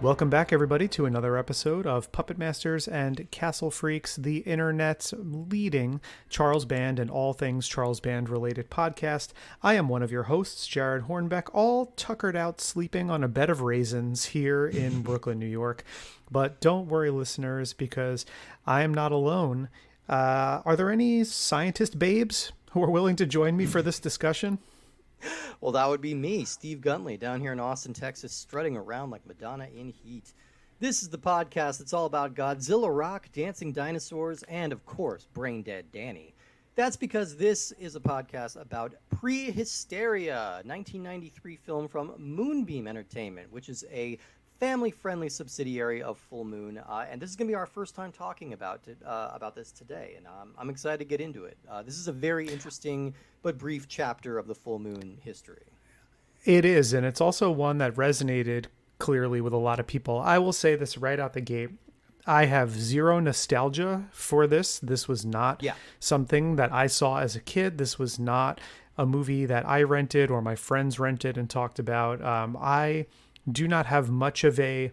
Welcome back, everybody, to another episode of Puppet Masters and Castle Freaks, the internet's leading Charles Band and all things Charles Band related podcast. I am one of your hosts, Jared Hornbeck, all tuckered out sleeping on a bed of raisins here in Brooklyn, New York. But don't worry, listeners, because I am not alone. Are there any scientist babes who are willing to join me for this discussion? Well, that would be me, Steve Guntley, down here in Austin, Texas, strutting around like Madonna in heat. This is the podcast that's all about Godzilla rock, dancing dinosaurs, and, of course, Brain Dead Danny. That's because this is a podcast about PreHysteria, 1993 film from Moonbeam Entertainment, which is a family-friendly subsidiary of Full Moon, and this is going to be our first time talking about this today, and I'm excited to get into it. This is a very interesting but brief chapter of the Full Moon history. It is, and it's also one that resonated clearly with a lot of people. I will say this right out the gate. I have zero nostalgia for this. This was not something that I saw as a kid. This was not a movie that I rented or my friends rented and talked about. I do not have much of a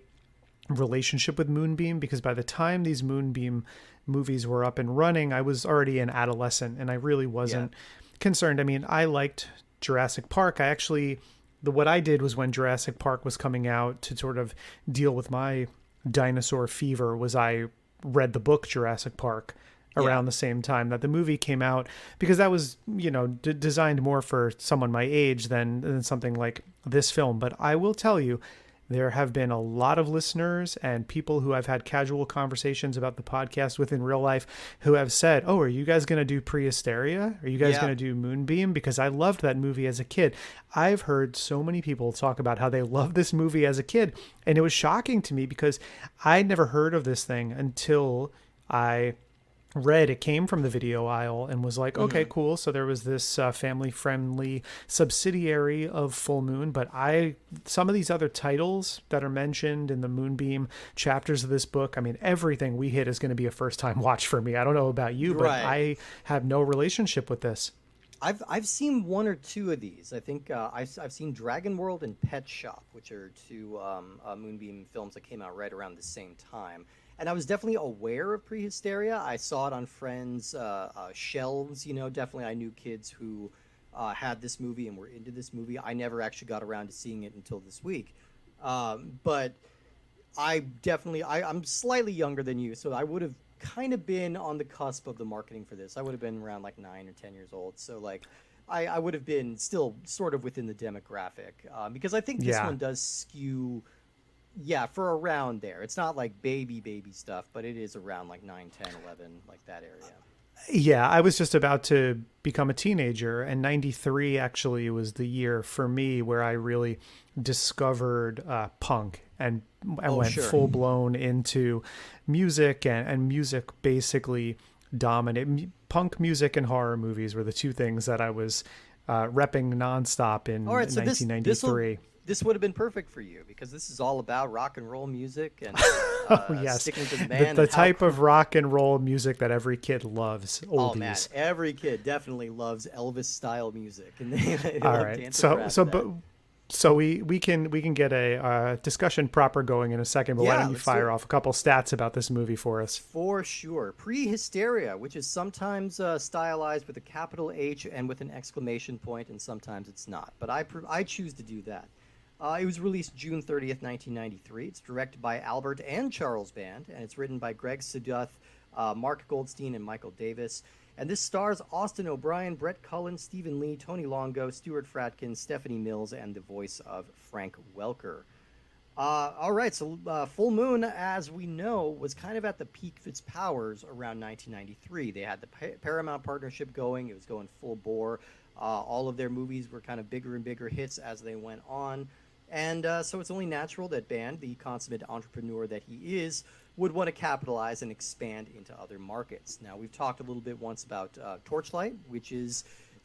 relationship with Moonbeam because by the time these Moonbeam movies were up and running, I was already an adolescent and I really wasn't concerned. I mean, I liked Jurassic Park. What I did was when Jurassic Park was coming out to sort of deal with my dinosaur fever was I read the book Jurassic Park around the same time that the movie came out because that was, designed more for someone my age than something like this film. But I will tell you, there have been a lot of listeners and people who I've had casual conversations about the podcast with in real life who have said, "Oh, are you guys going to do PreHysteria? Are you guys going to do Moonbeam?" Because I loved that movie as a kid. I've heard so many people talk about how they loved this movie as a kid. And it was shocking to me because I'd never heard of this thing until I read it came from the video aisle and was like, okay, cool. So there was this family-friendly subsidiary of Full Moon, but some of these other titles that are mentioned in the Moonbeam chapters of this book, I mean, everything we hit is going to be a first-time watch for me. I don't know about you, but I have no relationship with this. I've seen one or two of these. I think I've seen Dragon World and Pet Shop, which are two Moonbeam films that came out right around the same time. And I was definitely aware of PreHysteria. I saw it on friends' shelves. Definitely I knew kids who had this movie and were into this movie. I never actually got around to seeing it until this week. But I'm slightly younger than you, so I would have kind of been on the cusp of the marketing for this. I would have been around like 9 or 10 years old. So I would have been still sort of within the demographic because I think this one does skew. Yeah, for around there. It's not like baby stuff, but it is around like 9, 10, 11, like that area. Yeah, I was just about to become a teenager, and 93 actually was the year for me where I really discovered punk and I went full-blown into music, and music basically dominated. Punk music and horror movies were the two things that I was repping nonstop in 1993. This would have been perfect for you because this is all about rock and roll music and sticking to the man. The type of rock and roll music that every kid loves. Oldies. Oh man, every kid definitely loves Elvis style music, and they all right. So we can get a discussion proper going in a second. But why don't you fire off a couple stats about this movie for us? For sure, PreHysteria, which is sometimes stylized with a capital H and with an exclamation point, and sometimes it's not. But I choose to do that. It was released June 30th, 1993. It's directed by Albert and Charles Band, and it's written by Greg Suduth, Mark Goldstein, and Michael Davis. And this stars Austin O'Brien, Brett Cullen, Stephen Lee, Tony Longo, Stuart Fratkin, Stephanie Mills, and the voice of Frank Welker. All right, so Full Moon, as we know, was kind of at the peak of its powers around 1993. They had the Paramount partnership going. It was going full bore. All of their movies were kind of bigger and bigger hits as they went on. And so it's only natural that Band, the consummate entrepreneur that he is, would want to capitalize and expand into other markets. Now, we've talked a little bit once about Torchlight, which is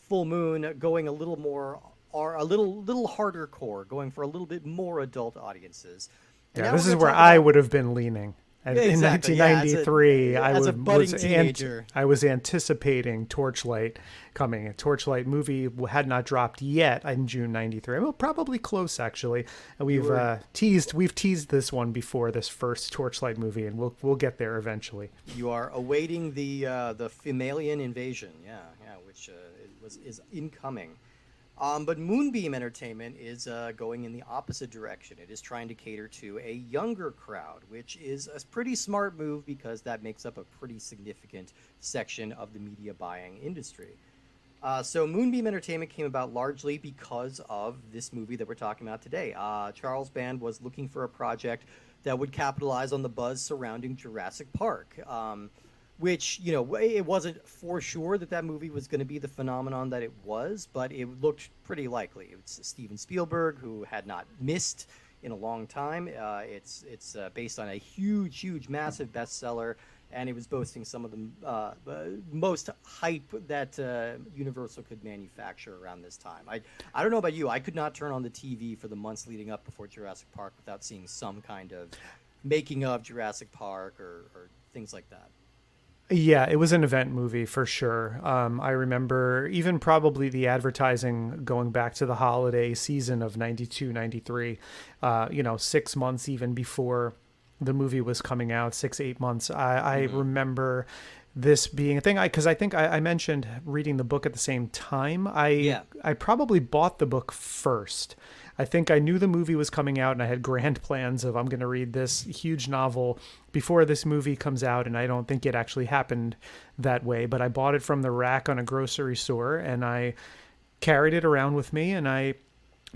Full Moon going a little more, or a little harder core, going for a little bit more adult audiences. And this is where I would have been leaning. And in Exactly. Yeah, 1993, as a budding teenager. I was anticipating Torchlight coming. A Torchlight movie had not dropped yet in June '93. Well, probably close actually. And we've teased this one before, this first Torchlight movie, and we'll get there eventually. You are awaiting the Femalian invasion. Yeah, which is incoming. But Moonbeam Entertainment is going in the opposite direction. It is trying to cater to a younger crowd, which is a pretty smart move because that makes up a pretty significant section of the media buying industry. So Moonbeam Entertainment came about largely because of this movie that we're talking about today. Charles Band was looking for a project that would capitalize on the buzz surrounding Jurassic Park. Which, it wasn't for sure that movie was going to be the phenomenon that it was, but it looked pretty likely. It's Steven Spielberg, who had not missed in a long time. It's based on a huge, massive bestseller, and it was boasting some of the most hype that Universal could manufacture around this time. I don't know about you. I could not turn on the TV for the months leading up before Jurassic Park without seeing some kind of making of Jurassic Park or things like that. Yeah, it was an event movie for sure. I remember even probably the advertising going back to the holiday season of 92, 93, 6 months even before the movie was coming out, 8 months. I remember this being a thing because I think I mentioned reading the book at the same time. I probably bought the book first. I think I knew the movie was coming out and I had grand plans of I'm going to read this huge novel before this movie comes out, and I don't think it actually happened that way, but I bought it from the rack on a grocery store and I carried it around with me, and I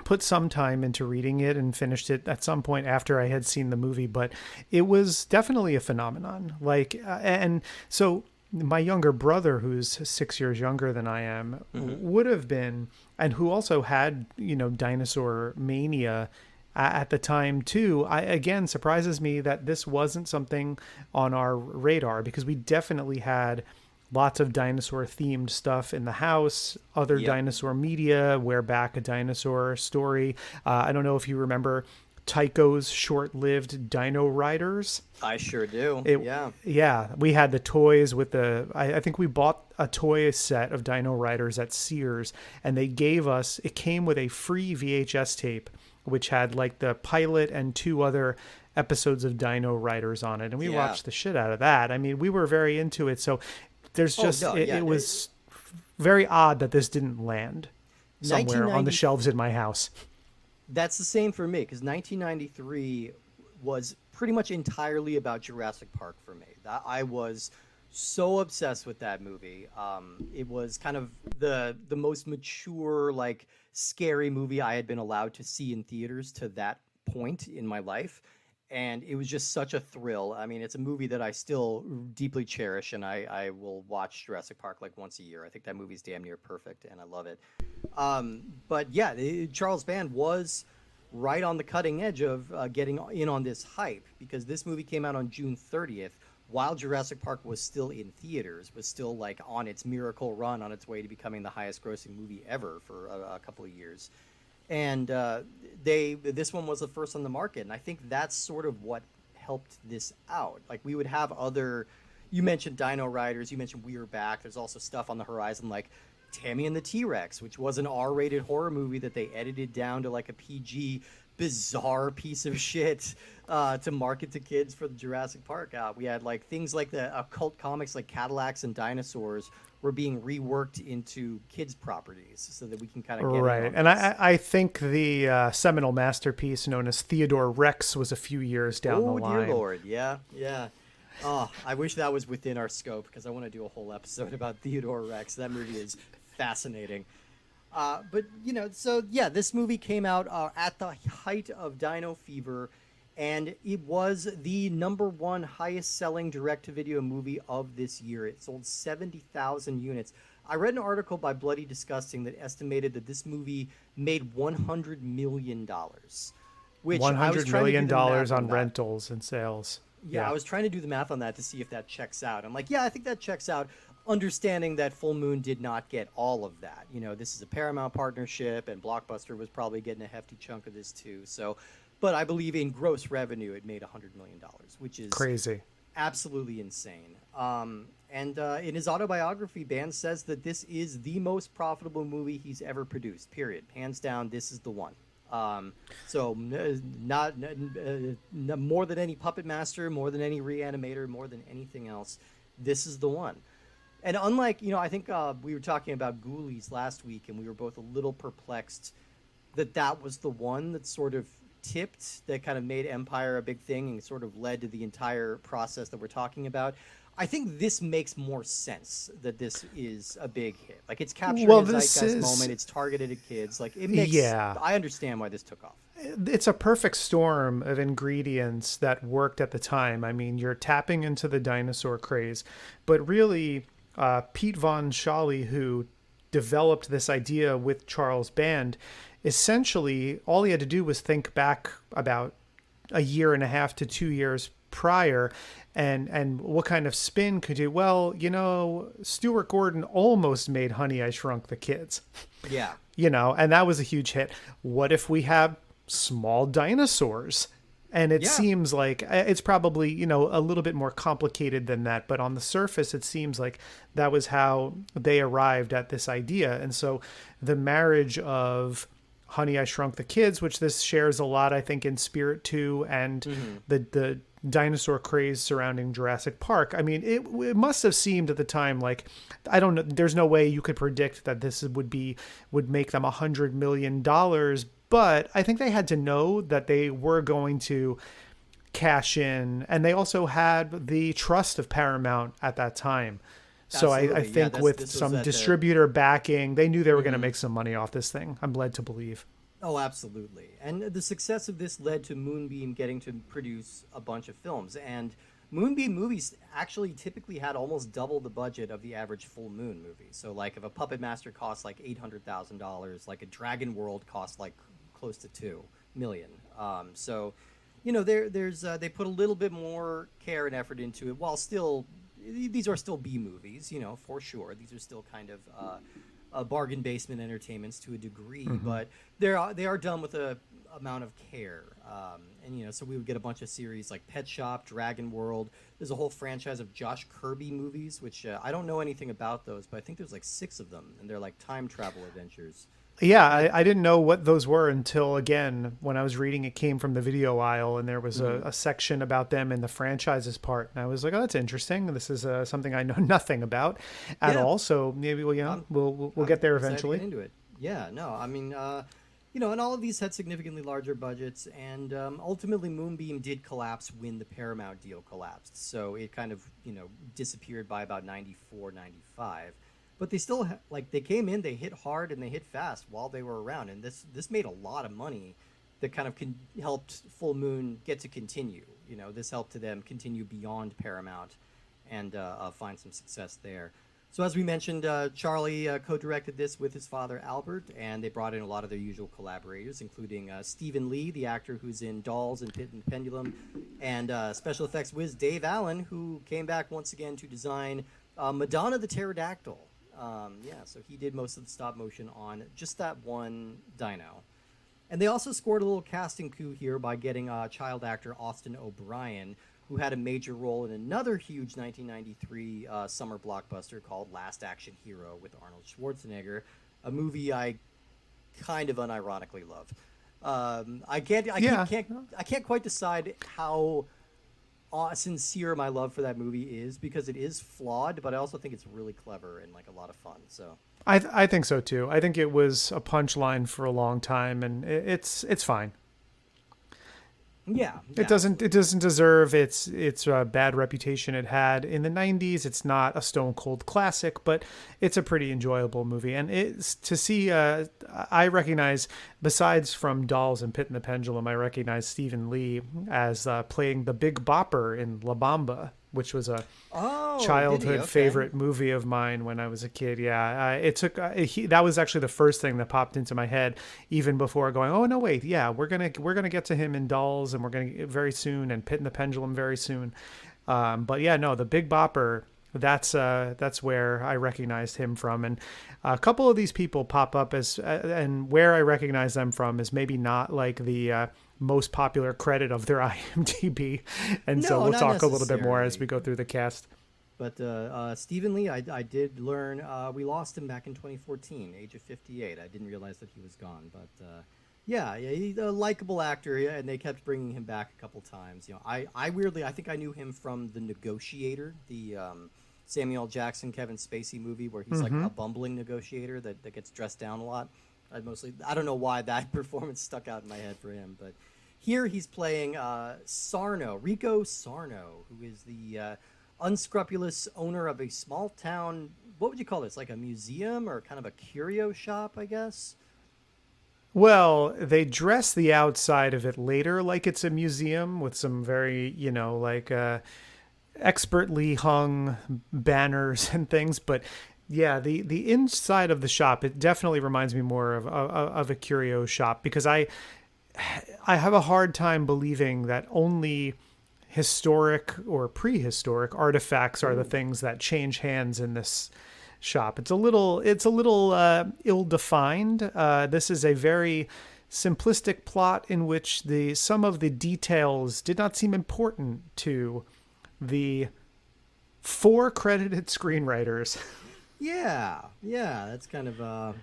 put some time into reading it and finished it at some point after I had seen the movie, but it was definitely a phenomenon. And so my younger brother, who's 6 years younger than I am, would have been, and who also had, dinosaur mania at the time too. Again, surprises me that this wasn't something on our radar, because we definitely had lots of dinosaur themed stuff in the house, other dinosaur media, where back a dinosaur story. I don't know if you remember Tycho's short-lived Dino Riders. I sure do. Yeah. We had the toys with I think we bought a toy set of Dino Riders at Sears, and they gave us, it came with a free VHS tape, which had like the pilot and 2 other episodes of Dino Riders on it. And we watched the shit out of that. I mean, we were very into it. So there's just, it was very odd that this didn't land somewhere on the shelves in my house. That's the same for me, because 1993 was pretty much entirely about Jurassic Park for me. I was so obsessed with that movie. It was kind of the most mature, scary movie I had been allowed to see in theaters to that point in my life. And it was just such a thrill. I mean, it's a movie that I still deeply cherish, and I will watch Jurassic Park once a year. I think that movie's damn near perfect, and I love it. But yeah, Charles Band was right on the cutting edge of getting in on this hype, because this movie came out on June 30th, while Jurassic Park was still in theaters, was still on its miracle run on its way to becoming the highest grossing movie ever for a couple of years. And this one was the first on the market, and I think that's sort of what helped this out. We would have you mentioned Dino Riders, you mentioned We're Back. There's also stuff on the horizon like Tammy and the T-Rex, which was an R-rated horror movie that they edited down to a PG, bizarre piece of shit to market to kids for the Jurassic Park. We had things like the occult comics like Cadillacs and Dinosaurs were being reworked into kids properties so that we can kind of get right. And I think the seminal masterpiece known as Theodore Rex was a few years down the line. Oh, dear Lord. Yeah. Oh, I wish that was within our scope, because I want to do a whole episode about Theodore Rex. That movie is fascinating. But, this movie came out at the height of Dino Fever, and it was the #1 highest-selling direct-to-video movie of this year. It sold 70,000 units. I read an article by Bloody Disgusting that estimated that this movie made $100 million. Which $100 million on rentals and sales. Yeah, I was trying to do the math on that to see if that checks out. I'm like, yeah, I think that checks out, understanding that Full Moon did not get all of that. This is a Paramount partnership, and Blockbuster was probably getting a hefty chunk of this too. So but I believe in gross revenue it made $100 million, which is Crazy. absolutely insane. And in his autobiography, Band says that this is the most profitable movie he's ever produced. Period. Hands down, this is the one. Not more than any Puppet Master, more than any Reanimator, more than anything else, this is the one. And unlike, I think we were talking about Ghoulies last week, and we were both a little perplexed that was the one that sort of tipped, that kind of made Empire a big thing and sort of led to the entire process that we're talking about. I think this makes more sense that this is a big hit. Like, it's capturing a zeitgeist moment. It's targeted at kids. Like, it makes. Yeah. I understand why this took off. It's a perfect storm of ingredients that worked at the time. I mean, you're tapping into the dinosaur craze, but really, Pete Von Schally, who developed this idea with Charles Band, essentially all he had to do was think back about a year and a half to 2 years prior, and what kind of spin could you? Well, Stuart Gordon almost made Honey, I Shrunk the Kids. Yeah. And that was a huge hit. What if we have small dinosaurs? And it seems like it's probably, a little bit more complicated than that. But on the surface, it seems like that was how they arrived at this idea. And so the marriage of Honey, I Shrunk the Kids, which this shares a lot, I think, in spirit too, and the dinosaur craze surrounding Jurassic Park. I mean, it must have seemed at the time like, I don't know, there's no way you could predict that this would make them $100 million, but I think they had to know that they were going to cash in, and they also had the trust of Paramount at that time. So I think with some distributor backing, they knew they were going to make some money off this thing. I'm led to believe. Oh, absolutely. And the success of this led to Moonbeam getting to produce a bunch of films. And Moonbeam movies actually typically had almost double the budget of the average Full Moon movie. So, like, if a Puppet Master costs like $800,000, like a Dragon World costs like close to $2 million. They put a little bit more care and effort into it, while still, these are still B movies, for sure. These are still kind of bargain basement entertainments to a degree, but they are done with a amount of care. So we would get a bunch of series like Pet Shop, Dragon World. There's a whole franchise of Josh Kirby movies, which I don't know anything about those, but I think there's like 6 of them, and they're like time travel adventures. Yeah, I didn't know what those were until, again, when I was reading, it came from the video aisle, and there was a section about them in the franchises part. And I was like, oh, that's interesting. This is something I know nothing about at all. So maybe we'll get there eventually. Get into it. Yeah, no, I mean, and all of these had significantly larger budgets, and ultimately Moonbeam did collapse when the Paramount deal collapsed. So it kind of, disappeared by about 94, 95. But they still, they came in, they hit hard, and they hit fast while they were around. And this made a lot of money that kind of helped Full Moon get to continue. This helped to them continue beyond Paramount and find some success there. So as we mentioned, Charlie co-directed this with his father, Albert, and they brought in a lot of their usual collaborators, including Stephen Lee, the actor who's in Dolls and Pit and Pendulum, and special effects whiz Dave Allen, who came back once again to design Madonna the Pterodactyl. So he did most of the stop motion on just that one dino. And they also scored a little casting coup here by getting child actor Austin O'Brien, who had a major role in another huge 1993 summer blockbuster called Last Action Hero with Arnold Schwarzenegger, a movie I kind of unironically love. I can't quite decide how sincere my love for that movie is, because it is flawed, but I also think it's really clever and a lot of fun. So I think so too. I think it was a punchline for a long time, and it's fine. Yeah. It doesn't deserve its bad reputation it had in the 90s. It's not a stone cold classic, but it's a pretty enjoyable movie. And it's to see, I recognize, besides from Dolls and Pit and the Pendulum, I recognize Stephen Lee as playing the Big Bopper in La Bamba, which was a childhood favorite movie of mine when I was a kid. Yeah, it took that was actually the first thing that popped into my head, even before going, oh no, wait, yeah, we're gonna get to him in Dolls, and we're gonna get very soon, and Pit and the Pendulum very soon. But yeah, no, the Big Bopper that's where I recognized him from. And a couple of these people pop up as, and where I recognize them from is maybe not like the most popular credit of their IMDb. And so No, we'll not talk a little bit more as necessarily. we go through the cast. But Stephen Lee, I did learn we lost him back in 2014, age of 58. I didn't realize that he was gone, but yeah, he's a likable actor, yeah, and they kept bringing him back a couple times. You know, I weirdly, I think I knew him from The Negotiator, the Samuel Jackson, Kevin Spacey movie where he's like Mm-hmm. a bumbling negotiator that gets dressed down a lot. I don't know why that performance stuck out in my head for him, but here he's playing Rico Sarno, who is the unscrupulous owner of a small town. What would you call this? Like a museum or kind of a curio shop, I guess. Well, they dress the outside of it later like it's a museum with some very, like expertly hung banners and things. But yeah, the inside of the shop, it definitely reminds me more of a curio shop, because I have a hard time believing that only historic or prehistoric artifacts are the Ooh. things that change hands in this shop. It's a little ill-defined. This is a very simplistic plot in which the some of the details did not seem important to the four credited screenwriters. Yeah, yeah, that's kind of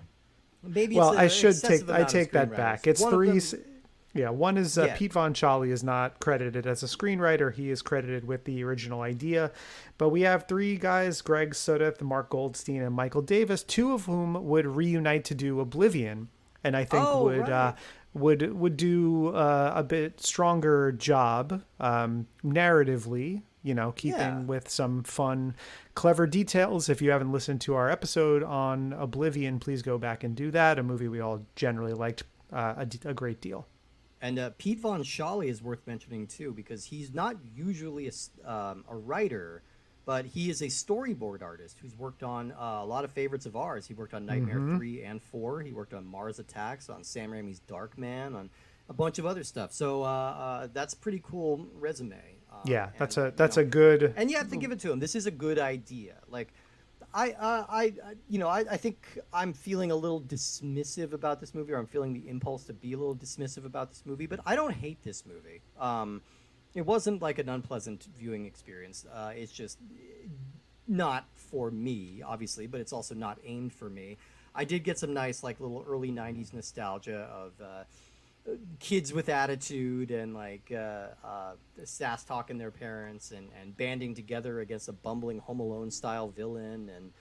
maybe it's Well, an excessive I amount of take that screenwriters. back. It's One of three. them, Yeah, one is yeah. Pete Von Charlie is not credited as a screenwriter. He is credited with the original idea. But we have three guys, Greg Sudeth, Mark Goldstein, and Michael Davis, two of whom would reunite to do Oblivion, and I think Oh, would right. would do a bit stronger job narratively, Yeah. keeping with some fun, clever details. If you haven't listened to our episode on Oblivion, please go back and do that. A movie we all generally liked a great deal. And Pete Von Schally is worth mentioning too, because he's not usually a writer, but he is a storyboard artist who's worked on a lot of favorites of ours. He worked on Nightmare Hmm. 3 and 4. He worked on Mars Attacks, on Sam Raimi's Dark Man, on a bunch of other stuff. So that's a pretty cool resume. Yeah, And that's a good. and you have to give it to him. This is a good idea. Like I think I'm feeling a little dismissive about this movie, or I'm feeling the impulse to be a little dismissive about this movie, but I don't hate this movie. It wasn't like an unpleasant viewing experience. It's just not for me, obviously, but it's also not aimed for me. I did get some nice, like, little early '90s nostalgia of kids with attitude and like sass talking their parents and banding together against a bumbling Home Alone style villain, and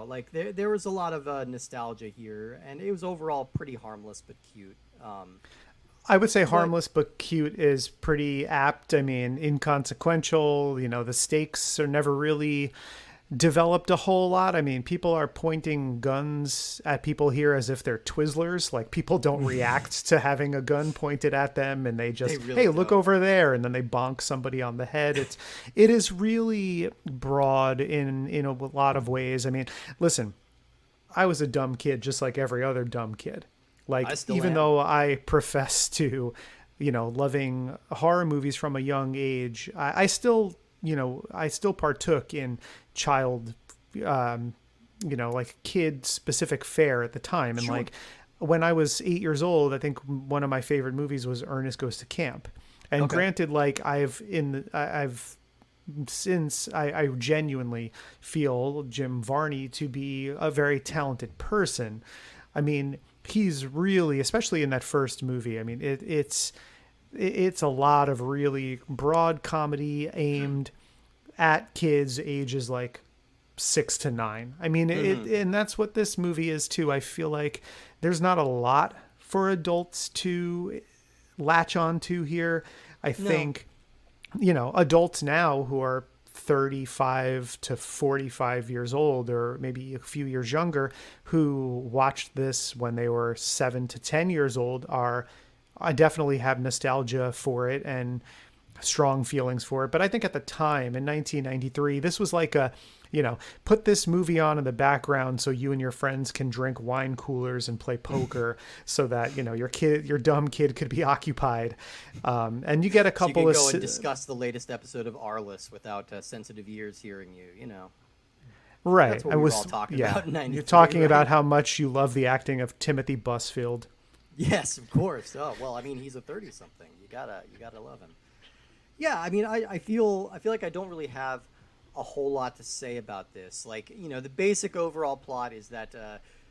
like there was a lot of nostalgia here, and it was overall pretty harmless but cute. I would say But harmless but cute is pretty apt. I mean, inconsequential. The stakes are never really developed a whole lot. I mean, people are pointing guns at people here as if they're Twizzlers. Like, people don't react to having a gun pointed at them, and they they just, really hey, look don't. over there, and then they bonk somebody on the head. It is really broad in a lot of ways. I mean, listen, I was a dumb kid just like every other dumb kid. I Like, still even am. though I profess to, loving horror movies from a young age, I still partook in child, um, like kid specific fare at the time. And Sure. like, when I was 8 years old, I think one of my favorite movies was Ernest Goes to Camp. And Okay. granted, like I've since I genuinely feel Jim Varney to be a very talented person. I mean, he's really, especially in that first movie. I mean, it's a lot of really broad comedy aimed at kids ages like 6 to 9. I mean, Hmm. and that's what this movie is too. I feel like there's not a lot for adults to latch on to here. I No. think, adults now who are 35 to 45 years old, or maybe a few years younger, who watched this when they were 7 to 10 years old, I definitely have nostalgia for it. And strong feelings for it. But I think at the time in 1993, this was like a, put this movie on in the background so you and your friends can drink wine coolers and play poker so that, your dumb kid could be occupied. And you get a couple so you can go and discuss the latest episode of Arliss without sensitive ears hearing you, Right. That's what we were all talking about in 93, you're talking right? about how much you love the acting of Timothy Busfield. Yes, of course. Oh, well, I mean, he's a 30-something. You gotta love him. Yeah, I mean, I feel like I don't really have a whole lot to say about this. Like, the basic overall plot is that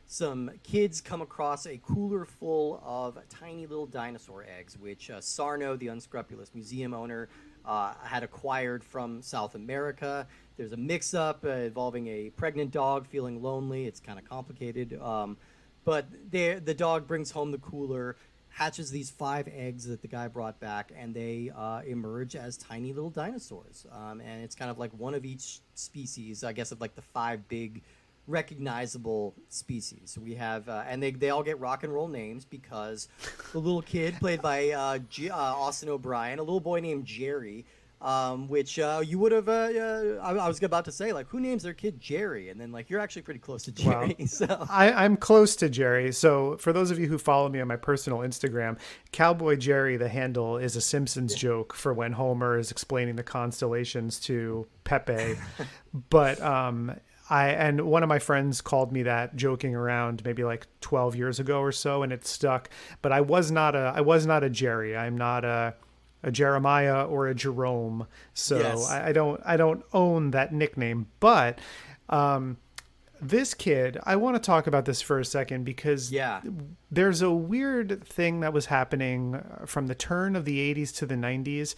some kids come across a cooler full of tiny little dinosaur eggs, which Sarno, the unscrupulous museum owner, had acquired from South America. There's a mix-up involving a pregnant dog feeling lonely. It's kind of complicated. But the dog brings home the cooler, hatches these 5 eggs that the guy brought back, and they emerge as tiny little dinosaurs. And it's kind of like one of each species, I guess, of like the 5 big recognizable species. So we have, and they all get rock and roll names because the little kid played by Austin O'Brien, a little boy named Jerry, which you would have, I was about to say, like, who names their kid Jerry? And then, like, you're actually pretty close to Jerry. Wow. So I'm close to Jerry. So for those of you who follow me on my personal Instagram, Cowboy Jerry, the handle, is a Simpsons joke for when Homer is explaining the constellations to Pepe. But and one of my friends called me that joking around maybe like 12 years ago or so, and it stuck. But I was not a Jerry. I'm not a Jeremiah or a Jerome. So yes. I don't own that nickname. But this kid, I want to talk about this for a second because there's a weird thing that was happening from the turn of the 80s to the 90s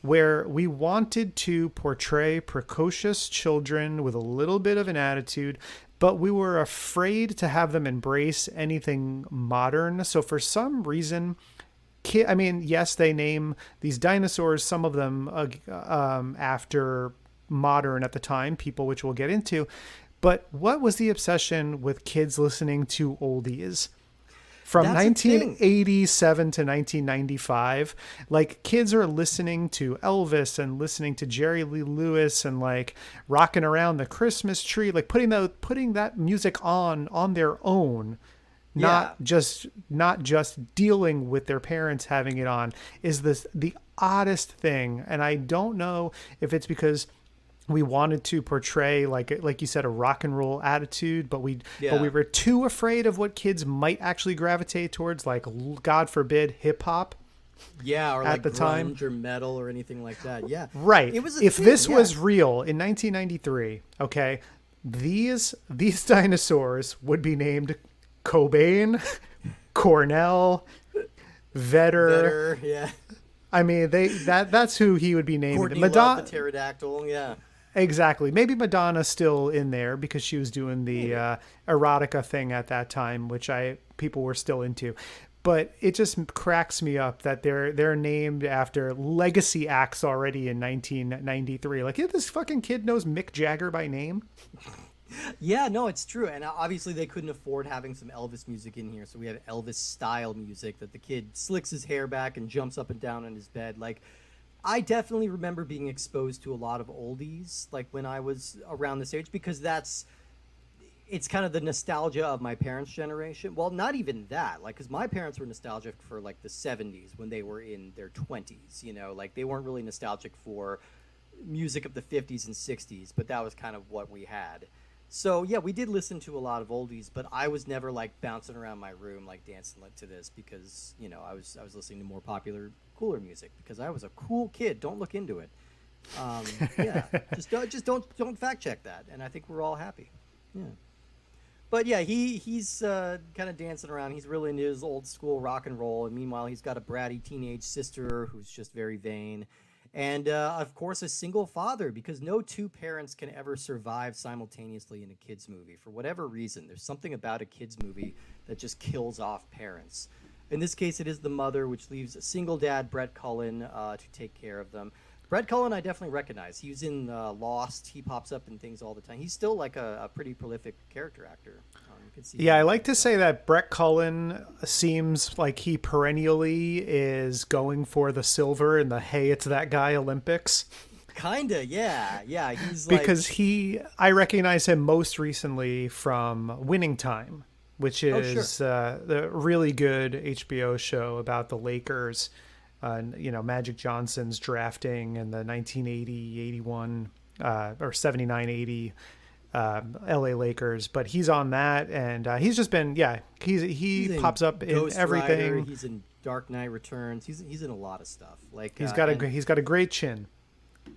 where we wanted to portray precocious children with a little bit of an attitude, but we were afraid to have them embrace anything modern. So for some reason, yes, they name these dinosaurs, some of them after modern at the time people, which we'll get into. But what was the obsession with kids listening to oldies? From 1987 to 1995, like, kids are listening to Elvis and listening to Jerry Lee Lewis and like rocking around the Christmas tree, like putting that music on their own. Not just dealing with their parents having it on is the oddest thing. And I don't know if it's because we wanted to portray, like you said, a rock and roll attitude, but we were too afraid of what kids might actually gravitate towards, like, God forbid, hip hop. Yeah, or at like the time, or metal or anything like that. Yeah, right. If this was real in 1993, okay, these dinosaurs would be named Cobain, Cornell, Vetter. Yeah. I mean, that's who he would be named. Courtney Love, the pterodactyl. Yeah. Exactly. Maybe Madonna's still in there because she was doing the erotica thing at that time, which people were still into. But it just cracks me up that they're named after legacy acts already in 1993. Like, this fucking kid knows Mick Jagger by name. Yeah, no, it's true. And obviously they couldn't afford having some Elvis music in here. So we have Elvis style music that the kid slicks his hair back and jumps up and down on his bed. Like, I definitely remember being exposed to a lot of oldies, like when I was around this age, because it's kind of the nostalgia of my parents' generation. Well, not even that, like, because my parents were nostalgic for like the 70s when they were in their 20s, like they weren't really nostalgic for music of the 50s and 60s, but that was kind of what we had. So yeah, we did listen to a lot of oldies, but I was never like bouncing around my room like dancing to this because I was listening to more popular, cooler music because I was a cool kid. Don't look into it. Yeah, just don't fact check that, and I think we're all happy. Yeah, but yeah, he's kind of dancing around. He's really into his old school rock and roll, and meanwhile he's got a bratty teenage sister who's just very vain. And, of course, a single father, because no two parents can ever survive simultaneously in a kid's movie. For whatever reason, there's something about a kid's movie that just kills off parents. In this case, it is the mother, which leaves a single dad, Brett Cullen, to take care of them. Brett Cullen I definitely recognize. He was in Lost. He pops up in things all the time. He's still like a pretty prolific character actor. could see. Yeah, I like to say that Brett Cullen seems like he perennially is going for the silver in the "Hey, it's that guy" Olympics. Kinda, yeah. He's because I recognize him most recently from Winning Time, which is the really good HBO show about the Lakers. Magic Johnson's drafting in the 1980, 81, or 79, 80 LA Lakers. But he's on that, and he's just been, he pops up in Ghost everything. Rider, he's in Dark Knight Returns. He's in a lot of stuff. Like he's got a great chin.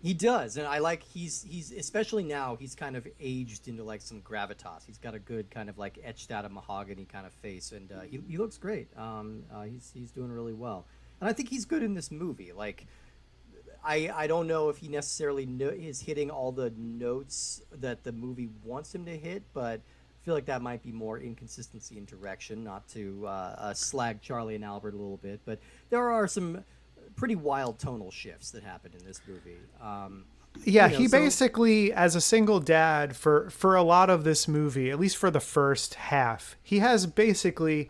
He does, and I like he's especially now he's kind of aged into like some gravitas. He's got a good kind of like etched out of mahogany kind of face, and he looks great. He's doing really well, and I think he's good in this movie. Like, I don't know if he necessarily is hitting all the notes that the movie wants him to hit, but I feel like that might be more inconsistency in direction. Not to slag Charlie and Albert a little bit, but there are some pretty wild tonal shifts that happened in this movie. He basically, as a single dad for a lot of this movie, at least for the first half, he has basically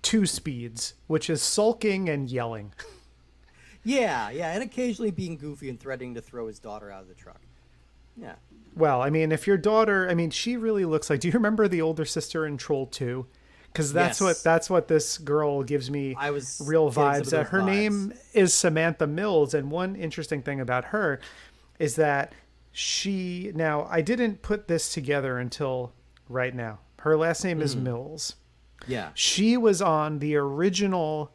two speeds, which is sulking and yelling. Yeah, and occasionally being goofy and threatening to throw his daughter out of the truck. Yeah. Well, I mean, if your daughter, she really looks like, do you remember the older sister in Troll 2? Because that's what this girl gives me real vibes. Her name is Samantha Mills, and one interesting thing about her is that I didn't put this together until right now. Her last name is Mills. Yeah. She was on the original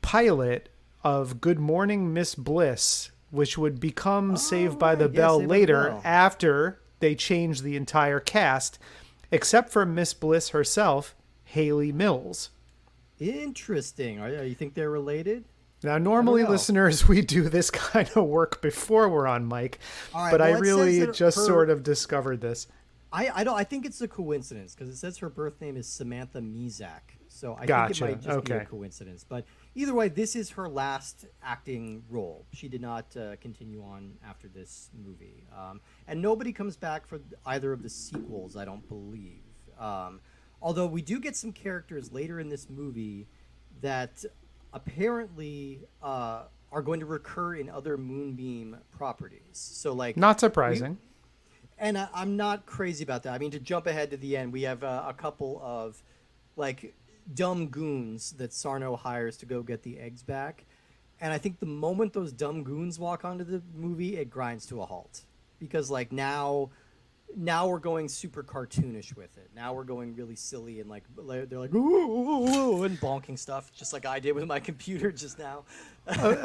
pilot of Good Morning Miss Bliss, which would become Saved by the Bell later after they changed the entire cast, except for Miss Bliss herself, Haley Mills. Interesting. You think they're related? Now, normally, listeners, we do this kind of work before we're on mic, but I really just sort of discovered this. I think it's a coincidence because it says her birth name is Samantha Mizak, so I think it might just be a coincidence. But either way, this is her last acting role. She did not continue on after this movie, and nobody comes back for either of the sequels, I don't believe. Although we do get some characters later in this movie that apparently are going to recur in other Moonbeam properties. So, like, not surprising. And I'm not crazy about that. I mean, to jump ahead to the end, we have a couple of like dumb goons that Sarno hires to go get the eggs back. And I think the moment those dumb goons walk onto the movie, it grinds to a halt because like now we're going super cartoonish with it. Now we're going really silly and like they're like ooh, and bonking stuff, just like I did with my computer just now.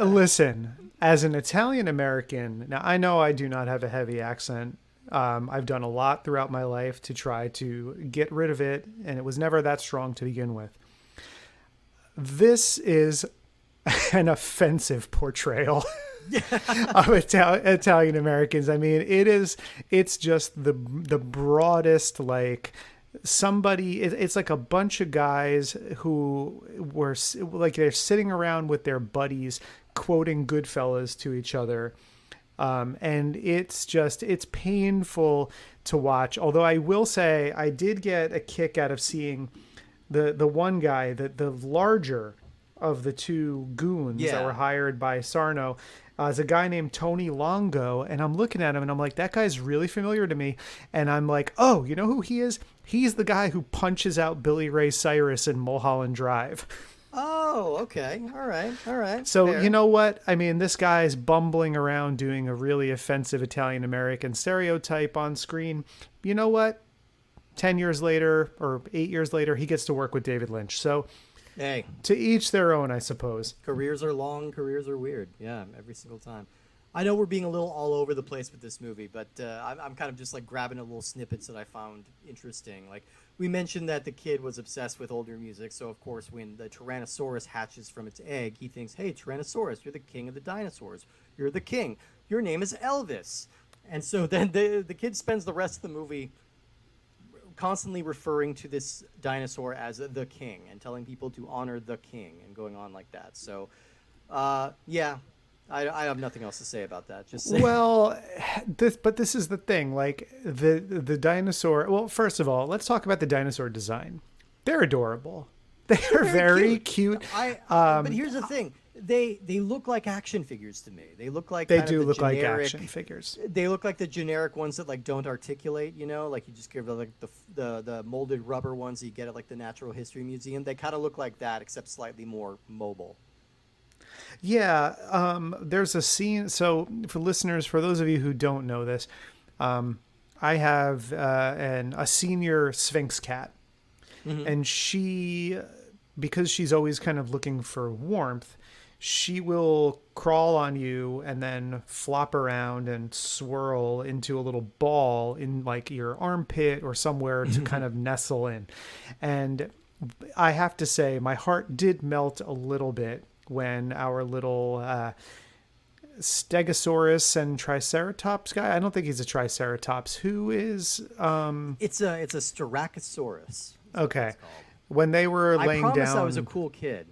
Listen, as an Italian American, now I know I do not have a heavy accent. I've done a lot throughout my life to try to get rid of it, and it was never that strong to begin with. This is an offensive portrayal of Italian Americans. I mean, it's just the broadest, like somebody, it's like a bunch of guys who were like, they're sitting around with their buddies quoting Goodfellas to each other. And it's painful to watch. Although I will say I did get a kick out of seeing the one guy, the larger of the two goons that were hired by Sarno, is a guy named Tony Longo. And I'm looking at him and I'm like, that guy's really familiar to me. And I'm like, oh, you know who he is? He's the guy who punches out Billy Ray Cyrus in Mulholland Drive. Oh, okay. All right. So, fair. You know what? I mean, this guy's bumbling around doing a really offensive Italian-American stereotype on screen. You know what? 10 years later or 8 years later, he gets to work with David Lynch. So, hey, to each their own, I suppose. Careers are long, careers are weird. Yeah, every single time. I know we're being a little all over the place with this movie, but I'm kind of just like grabbing a little snippets that I found interesting. Like, we mentioned that the kid was obsessed with older music, so of course when the Tyrannosaurus hatches from its egg, he thinks, hey, Tyrannosaurus, you're the king of the dinosaurs. You're the king. Your name is Elvis. And so then the kid spends the rest of the movie constantly referring to this dinosaur as the king and telling people to honor the king and going on like that. So, yeah. I have nothing else to say about that. Just say. Well, this is the thing. Like the dinosaur. Well, first of all, let's talk about the dinosaur design. They're adorable. They're very cute. But here's the thing. They look like action figures to me. They look like they do look like action figures. They look like the generic ones that like don't articulate, like you just give like the molded rubber ones that you get at like the Natural History Museum. They kind of look like that except slightly more mobile. Yeah, there's a scene. So for listeners, for those of you who don't know this, I have a senior Sphinx cat, and she, because she's always kind of looking for warmth, she will crawl on you and then flop around and swirl into a little ball in like your armpit or somewhere to kind of nestle in. And I have to say, my heart did melt a little bit when our little Stegosaurus and Triceratops guy, I don't think he's a Triceratops, who is... It's a Styracosaurus. Okay. When they were laying down... I promise I was a cool kid.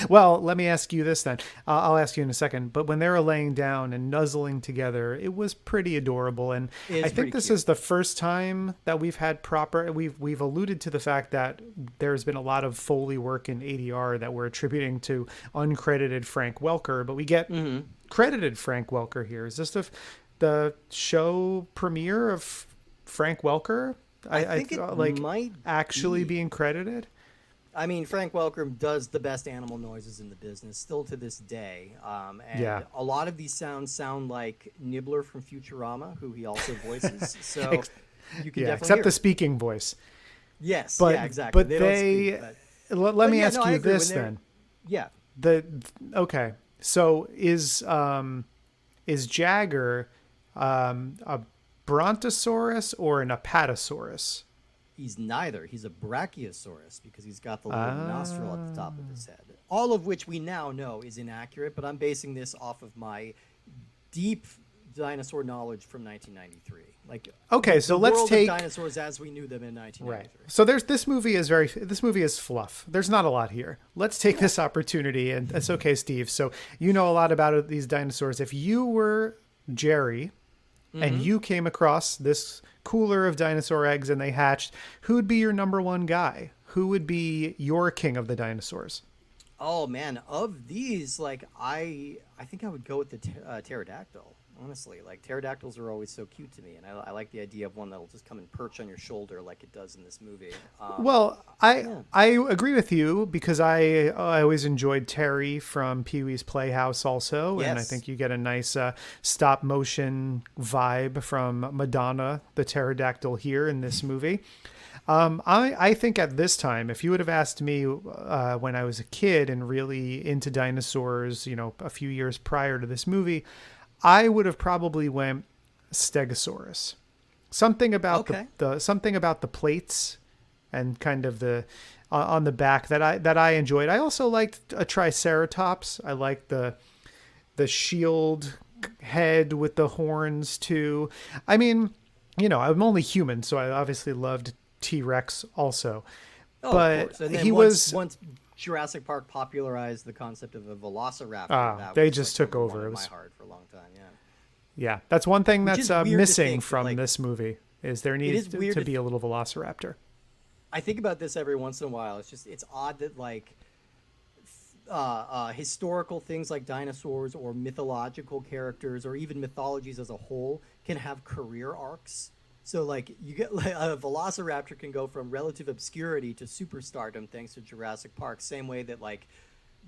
Well, let me ask you this then. I'll ask you in a second. But when they were laying down and nuzzling together, it was pretty adorable. And I think this is the first time that we've had proper. We've alluded to the fact that there's been a lot of Foley work in ADR that we're attributing to uncredited Frank Welker, but we get credited Frank Welker here. Is this the show premiere of Frank Welker? I think it might actually being credited. I mean, Frank Welker does the best animal noises in the business, still to this day. And a lot of these sound like Nibbler from Futurama, who he also voices. So you can definitely except hear the speaking voice. Yes, But exactly. let me ask you this then. Yeah. Okay. So is Jagger a Brontosaurus or an Apatosaurus? He's neither. He's a Brachiosaurus because he's got the little nostril at the top of his head. All of which we now know is inaccurate, but I'm basing this off of my deep dinosaur knowledge from 1993. So let's take dinosaurs as we knew them in 1993. Right. So this movie is fluff. There's not a lot here. Let's take this opportunity, and that's okay, Steve. So you know a lot about these dinosaurs. If you were Jerry and you came across this cooler of dinosaur eggs and they hatched, who'd be your number one guy? Who would be your king of the dinosaurs? Oh man, of these, I think I would go with the pterodactyl. Honestly, pterodactyls are always so cute to me, and I like the idea of one that'll just come and perch on your shoulder like it does in this movie. I agree with you because I always enjoyed Terry from Pee-wee's Playhouse also, and I think you get a nice stop motion vibe from Madonna, the pterodactyl, here in this movie. I think at this time, if you would have asked me when I was a kid and really into dinosaurs, a few years prior to this movie, I would have probably went Stegosaurus. Something about the plates and kind of the on the back that I enjoyed. I also liked a Triceratops. I liked the shield head with the horns too. I mean, I'm only human, so I obviously loved T-Rex also. But he was once Jurassic Park popularized the concept of a velociraptor. They just took over. It was my heart for a long time. Yeah, that's one thing that's missing from this movie is there needs to be a little velociraptor. I think about this every once in a while. It's odd that historical things like dinosaurs or mythological characters or even mythologies as a whole can have career arcs. So you get a velociraptor can go from relative obscurity to superstardom thanks to Jurassic Park. Same way that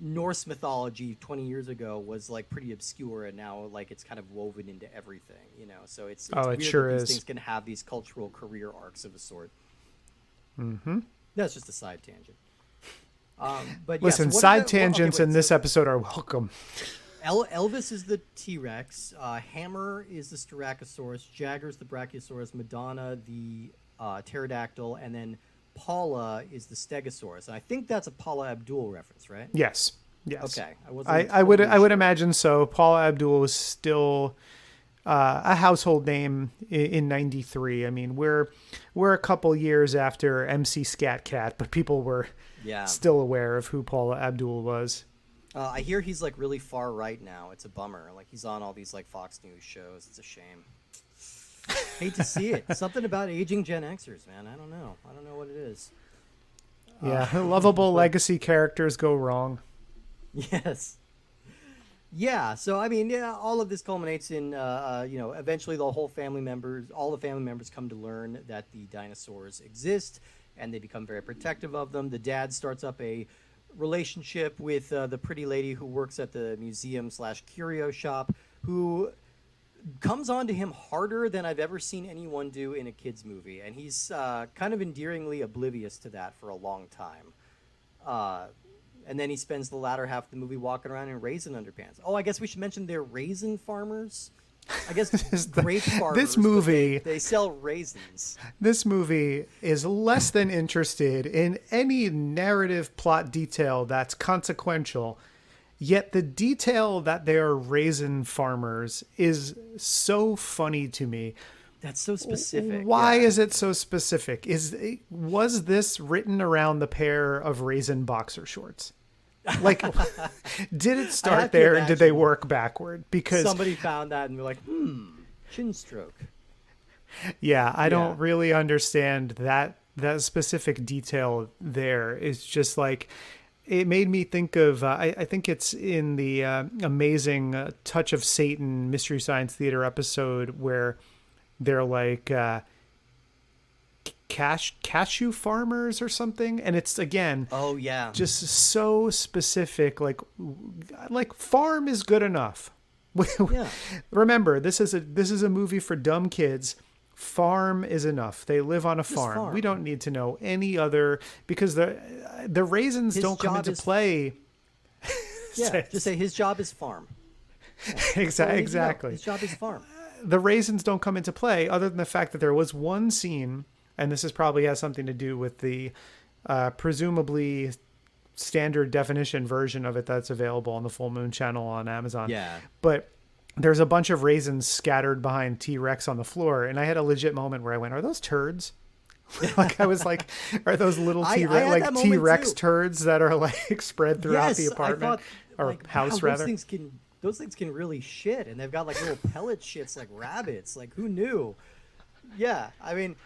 Norse mythology 20 years ago was pretty obscure, and now it's kind of woven into everything. So it's weird sure that is. These things can have these cultural career arcs of a sort. Mm-hmm. That's just a side tangent. But listen, side tangents in this episode are welcome. Elvis is the T-Rex. Hammer is the Styracosaurus. Jagger's the Brachiosaurus. Madonna the pterodactyl, and then Paula is the Stegosaurus. And I think that's a Paula Abdul reference, right? Yes. Okay. I would imagine so. Paula Abdul was still a household name in '93. I mean, we're a couple years after MC Scat Cat, but people were still aware of who Paula Abdul was. I hear he's really far right now. It's a bummer. He's on all these Fox News shows. It's a shame. Hate to see it. Something about aging Gen Xers, man. I don't know. I don't know what it is. Yeah, lovable legacy characters go wrong. Yes. Yeah. So I mean, yeah, all of this culminates in, eventually all the family members come to learn that the dinosaurs exist, and they become very protective of them. The dad starts up a relationship with the pretty lady who works at the museum/curio shop, who comes on to him harder than I've ever seen anyone do in a kids movie, and he's kind of endearingly oblivious to that for a long time. And then he spends the latter half of the movie walking around in raisin underpants. Oh, I guess we should mention they're raisin farmers. I guess grape farmers. This movie, they sell raisins. This movie is less than interested in any narrative plot detail that's consequential. Yet the detail that they are raisin farmers is so funny to me. That's so specific. Why is it so specific? Was this written around the pair of raisin boxer shorts? Like, did it start there and did they work backward? Because somebody found that and they're like, chin stroke. Yeah, I don't really understand that specific detail there. It's just like, it made me think of, I think it's in the amazing Touch of Satan Mystery Science Theater episode where they're like cashew farmers or something. And it's, again, just so specific. Like farm is good enough. Remember, this is a movie for dumb kids. Farm is enough. They live on a farm. We don't need to know any other, because the raisins don't come into play. Just say his job is farm. Exactly. His job is farm. The raisins don't come into play other than the fact that there was one scene, and this probably has something to do with the presumably standard definition version of it that's available on the Full Moon channel on Amazon. Yeah. But there's a bunch of raisins scattered behind T-Rex on the floor. And I had a legit moment where I went, are those turds? Like, I was like, are those little T-Rex turds that are like spread throughout the apartment or house, rather? Those things can really shit. And they've got like little pellet shits like rabbits. Like, who knew? Yeah. I mean,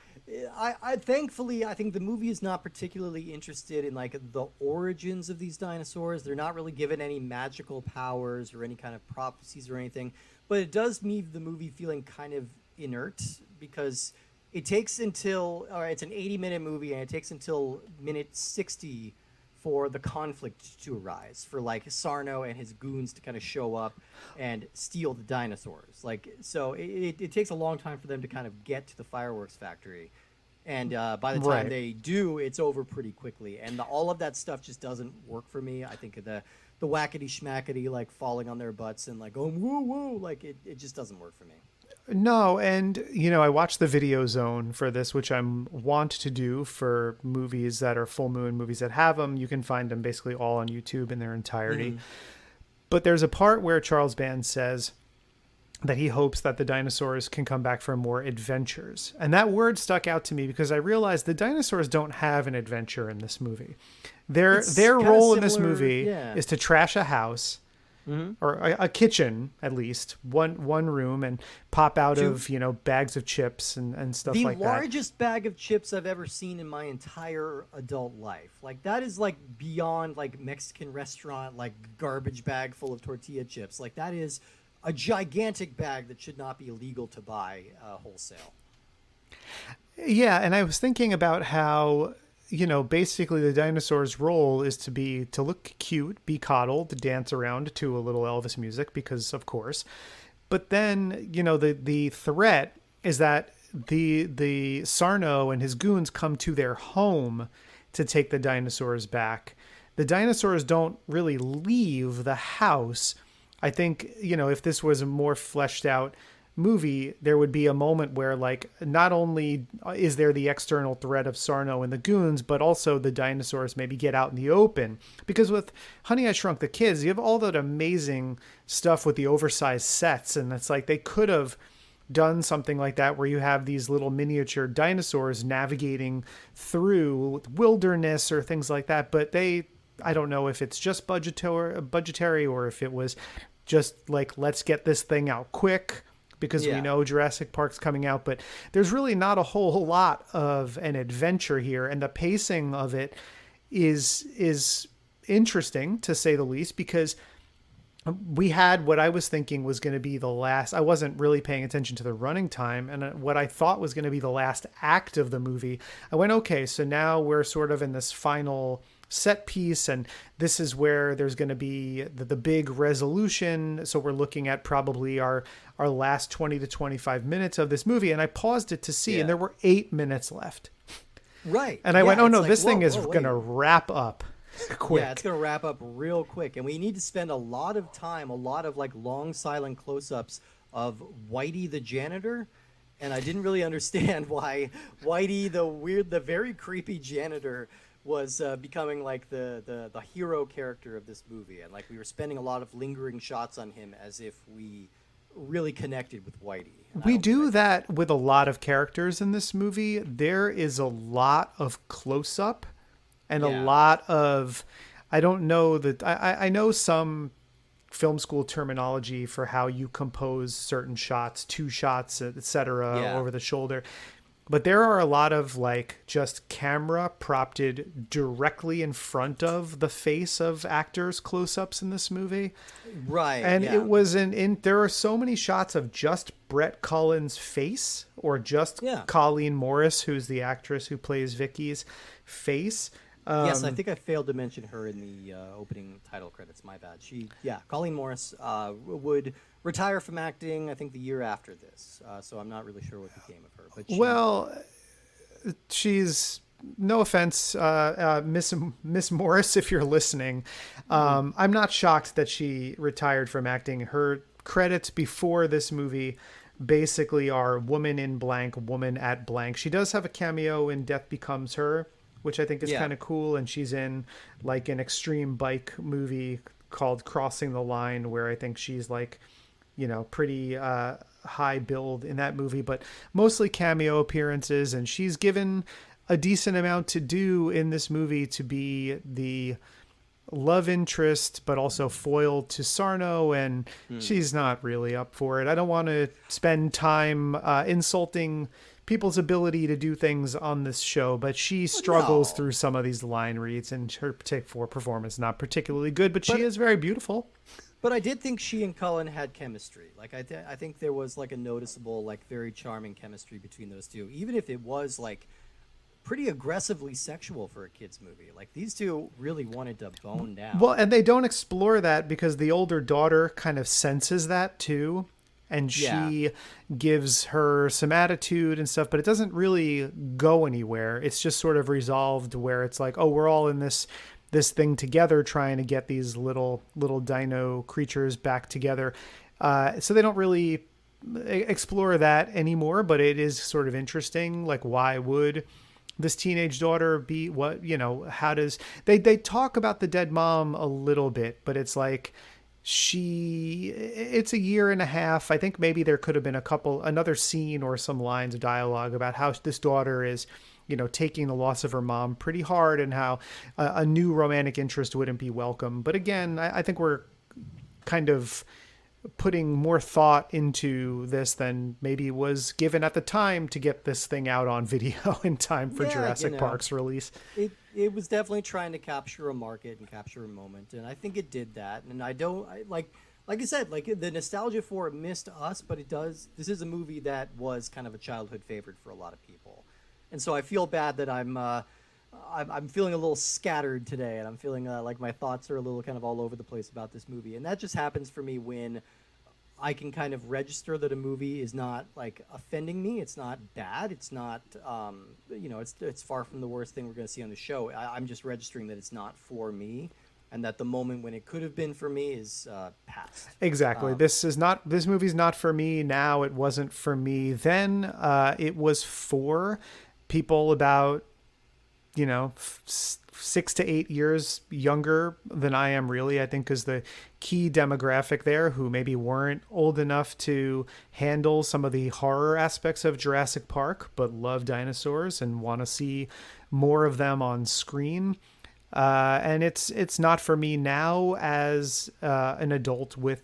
I thankfully, I think the movie is not particularly interested in like the origins of these dinosaurs. They're not really given any magical powers or any kind of prophecies or anything, but it does leave the movie feeling kind of inert, because it takes until, it's an 80-minute movie, and it takes until minute 60 for the conflict to arise, for like Sarno and his goons to kind of show up and steal the dinosaurs. Like, so it takes a long time for them to kind of get to the fireworks factory. And by the time they do, it's over pretty quickly. And all of that stuff just doesn't work for me. I think the whackety schmackety, like falling on their butts and like, oh, woo, woo, like it just doesn't work for me. No, and, I watched the Video Zone for this, which I'm wont to do for movies that are full moon movies that have them. You can find them basically all on YouTube in their entirety. Mm-hmm. But there's a part where Charles Band says that he hopes that the dinosaurs can come back for more adventures. And that word stuck out to me because I realized the dinosaurs don't have an adventure in this movie. Their role in this movie is to trash a house. Mm-hmm. Or a kitchen, at least one room, and pop out of bags of chips and stuff like that. The largest bag of chips I've ever seen in my entire adult life. Like, that is like beyond like Mexican restaurant, like garbage bag full of tortilla chips. Like, that is a gigantic bag that should not be illegal to buy wholesale. Yeah, and I was thinking about how, basically the dinosaur's role is to look cute, be coddled, to dance around to a little Elvis music, because of course. But then, the threat is that the Sarno and his goons come to their home to take the dinosaurs back. The dinosaurs don't really leave the house. I think, if this was a more fleshed out movie, there would be a moment where, like, not only is there the external threat of Sarno and the goons, but also the dinosaurs maybe get out in the open. Because with Honey, I Shrunk the Kids, you have all that amazing stuff with the oversized sets, and it's like they could have done something like that where you have these little miniature dinosaurs navigating through wilderness or things like that. But I don't know if it's just budgetary or if it was just like, let's get this thing out quick because we know Jurassic Park's coming out, but there's really not a whole lot of an adventure here, and the pacing of it is interesting to say the least, because we had what I was thinking was going to be the last. I wasn't really paying attention to the running time, and what I thought was going to be the last act of the movie. I went, okay, so now we're sort of in this final set piece, and this is where there's going to be the big resolution. So we're looking at probably our last 20 to 25 minutes of this movie. And I paused it to see, and there were 8 minutes left. Right. And I went, oh no, like, this thing is going to wrap up quick. Yeah, it's going to wrap up real quick. And we need to spend a lot of time, a lot of like long silent close-ups of Whitey the janitor. And I didn't really understand why Whitey the very creepy janitor was becoming like the hero character of this movie. And like we were spending a lot of lingering shots on him as if we really connected with Whitey. We do that with a lot of characters in this movie. There is a lot of close-up and a lot of, I don't know that, I know some film school terminology for how you compose certain shots, 2 shots, etc., over the shoulder. But there are a lot of like just camera propped directly in front of the face of actors, close-ups in this movie. Right. And it was there are so many shots of just Brett Cullen's face, or just Colleen Morris, who's the actress who plays Vicky's face. Yes, I think I failed to mention her in the opening title credits. My bad. Colleen Morris would retire from acting, I think, the year after this. So I'm not really sure what became of her. But she's, no offense, Miss Morris, if you're listening. I'm not shocked that she retired from acting. Her credits before this movie basically are woman in blank, woman at blank. She does have a cameo in Death Becomes Her, which I think is kind of cool. And she's in like an extreme bike movie called Crossing the Line, where I think she's like, pretty high build in that movie, but mostly cameo appearances. And she's given a decent amount to do in this movie to be the love interest, but also foiled to Sarno. And she's not really up for it. I don't want to spend time insulting people's ability to do things on this show, but she struggles through some of these line reads, and her particular performance not particularly good, but she is very beautiful. But I did think she and Cullen had chemistry. Like I think there was like a noticeable, like very charming chemistry between those two, even if it was like pretty aggressively sexual for a kids movie. Like these two really wanted to bone down. Well, and they don't explore that because the older daughter kind of senses that too. And she gives her some attitude and stuff, but it doesn't really go anywhere. It's just sort of resolved where it's like, oh, we're all in this thing together trying to get these little dino creatures back together. So they don't really explore that anymore, but it is sort of interesting. Like, why would this teenage daughter be what, how does they talk about the dead mom a little bit, but it's like, it's a year and a half. I think maybe there could have been another scene or some lines of dialogue about how this daughter is, taking the loss of her mom pretty hard, and how a new romantic interest wouldn't be welcome. But again, I think we're kind of putting more thought into this than maybe was given at the time to get this thing out on video in time for Jurassic Park's release. It was definitely trying to capture a market and capture a moment, and I think it did that. And like I said, like the nostalgia for it missed us, but it does. This is a movie that was kind of a childhood favorite for a lot of people, and so I feel bad that I'm feeling a little scattered today, and I'm feeling like my thoughts are a little kind of all over the place about this movie. And that just happens for me when I can kind of register that a movie is not like offending me. It's not bad. It's not, it's far from the worst thing we're going to see on the show. I'm just registering that it's not for me, and that the moment when it could have been for me is past. Exactly. This movie's not for me now. It wasn't for me then. It was for people about, 6 to 8 years younger than I am, really, I think, is the key demographic there, who maybe weren't old enough to handle some of the horror aspects of Jurassic Park, but love dinosaurs and want to see more of them on screen. And it's not for me now as an adult with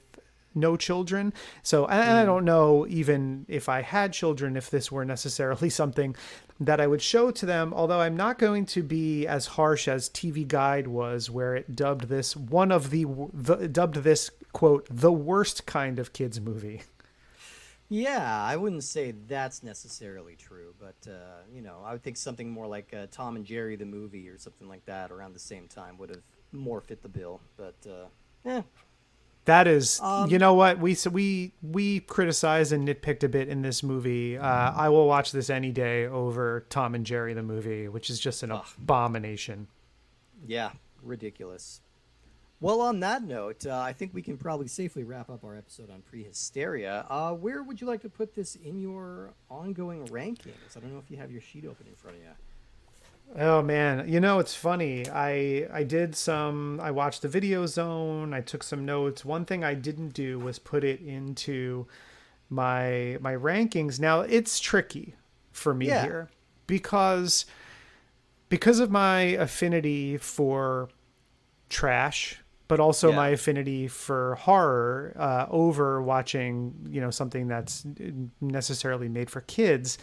no children. So, and I don't know even if I had children, if this were necessarily something that I would show to them, although I'm not going to be as harsh as TV Guide was, where it dubbed this dubbed this, quote, the worst kind of kids movie. Yeah, I wouldn't say that's necessarily true, but I would think something more like Tom and Jerry the movie or something like that around the same time would have more fit the bill. But yeah. That is, you know what, we criticized and nitpicked a bit in this movie. I will watch this any day over Tom and Jerry the movie, which is just an abomination. Yeah, ridiculous. Well, on that note, I think we can probably safely wrap up our episode on PreHysteria. Where would you like to put this in your ongoing rankings? I don't know if you have your sheet open in front of you. Oh man, it's funny. I watched the Video Zone. I took some notes. One thing I didn't do was put it into my rankings. Now it's tricky for me here because of my affinity for trash, but also my affinity for horror over watching, something that's necessarily made for kids.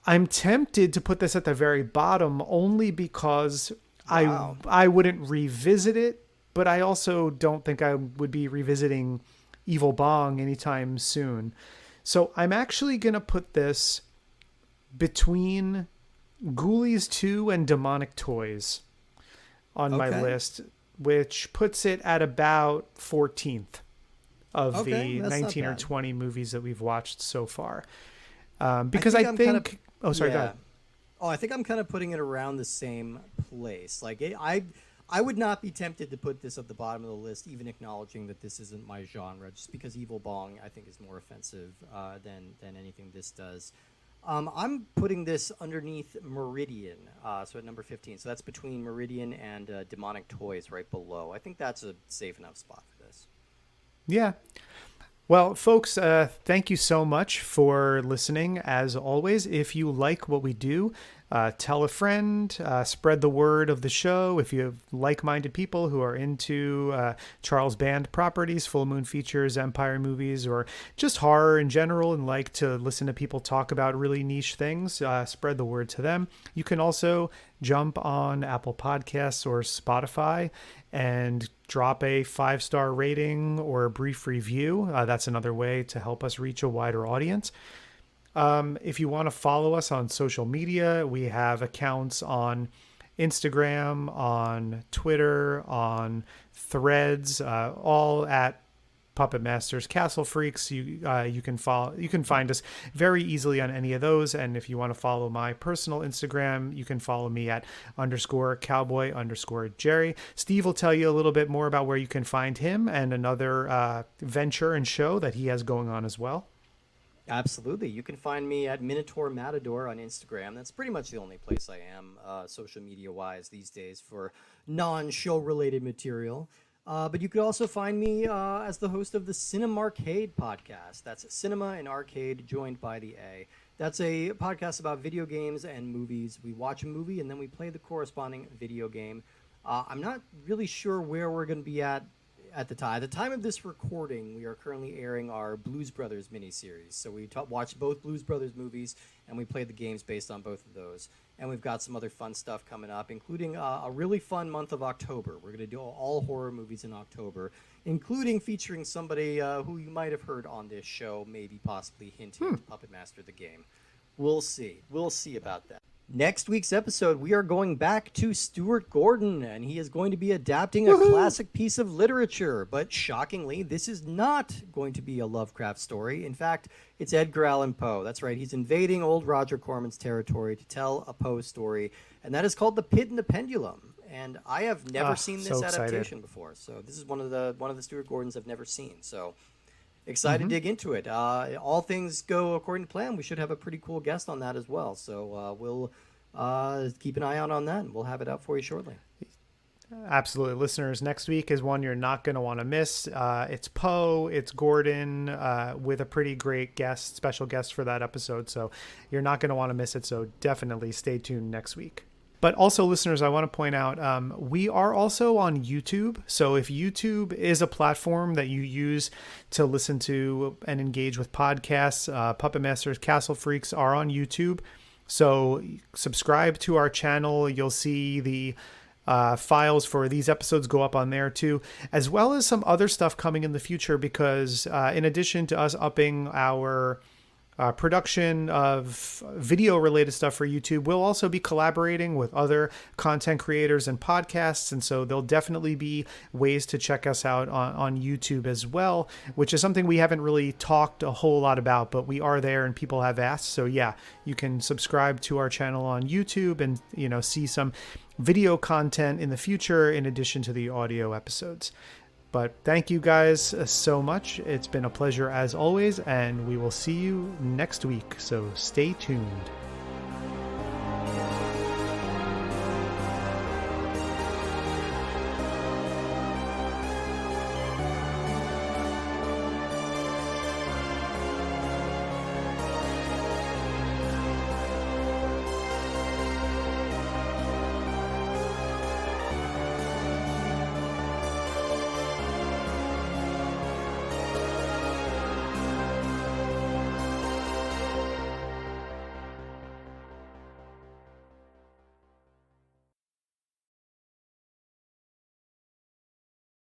I'm tempted to put this at the very bottom only because I wouldn't revisit it, but I also don't think I would be revisiting Evil Bong anytime soon. So I'm actually going to put this between Ghoulies 2 and Demonic Toys on my list, which puts it at about 14th of the 19 or 20 movies that we've watched so far. Because I think oh, sorry, go ahead. Oh, I think I'm kind of putting it around the same place. Like I would not be tempted to put this at the bottom of the list, even acknowledging that this isn't my genre, just because Evil Bong I think is more offensive than anything this does. I'm putting this underneath Meridian, so at number 15. So that's between Meridian and Demonic Toys, right below. I think that's a safe enough spot for this. Yeah. Well, folks, thank you so much for listening. As always, if you like what we do, tell a friend, spread the word of the show. If you have like-minded people who are into Charles Band properties, Full Moon Features, Empire movies, or just horror in general and like to listen to people talk about really niche things, spread the word to them. You can also jump on Apple Podcasts or Spotify and drop a 5-star rating or a brief review. That's another way to help us reach a wider audience. If you want to follow us on social media, we have accounts on Instagram, on Twitter, on Threads, all at Puppet Masters Castle Freaks. You can find us very easily on any of those. And if you want to follow my personal Instagram, you can follow me at _cowboy_Jerry. Steve will tell you a little bit more about where you can find him and another venture and show that he has going on as well. Absolutely. You can find me at Minotaur Matador on Instagram. That's pretty much the only place I am social media-wise these days for non-show related material. But you could also find me as the host of the Cinemarcade podcast. That's Cinema and Arcade joined by the A. That's a podcast about video games and movies. We watch a movie and then we play the corresponding video game. I'm not really sure where we're going to be at the time. At the time of this recording, we are currently airing our Blues Brothers miniseries. So we watch both Blues Brothers movies, and we play the games based on both of those. And we've got some other fun stuff coming up, including a really fun month of October. We're going to do all horror movies in October, including featuring somebody who you might have heard on this show, maybe possibly hinting at Puppet Master the game. We'll see. We'll see about that. Next week's episode, we are going back to Stuart Gordon, and he is going to be adapting a classic piece of literature. But shockingly, this is not going to be a Lovecraft story. In fact, it's Edgar Allan Poe. That's right. He's invading old Roger Corman's territory to tell a Poe story, and that is called The Pit and the Pendulum. And I have never seen this adaptation before, so this is one of the Stuart Gordons I've never seen. So excited to dig into it. All things go according to plan. We should have a pretty cool guest on that as well. So we'll keep an eye out on that, and we'll have it out for you shortly. Absolutely. Listeners, next week is one you're not going to want to miss. It's Poe, it's Gordon, with a pretty great special guest for that episode. So you're not going to want to miss it. So definitely stay tuned next week. But also, listeners, I want to point out we are also on YouTube. So if YouTube is a platform that you use to listen to and engage with podcasts, Puppet Masters, Castle Freaks are on YouTube. So subscribe to our channel. You'll see the files for these episodes go up on there too, as well as some other stuff coming in the future, because in addition to us upping our production of video related stuff for YouTube, we'll also be collaborating with other content creators and podcasts. And so there'll definitely be ways to check us out on YouTube as well, which is something we haven't really talked a whole lot about, but we are there and people have asked. So yeah, you can subscribe to our channel on YouTube and, see some video content in the future in addition to the audio episodes. But thank you guys so much. It's been a pleasure as always, and we will see you next week. So stay tuned.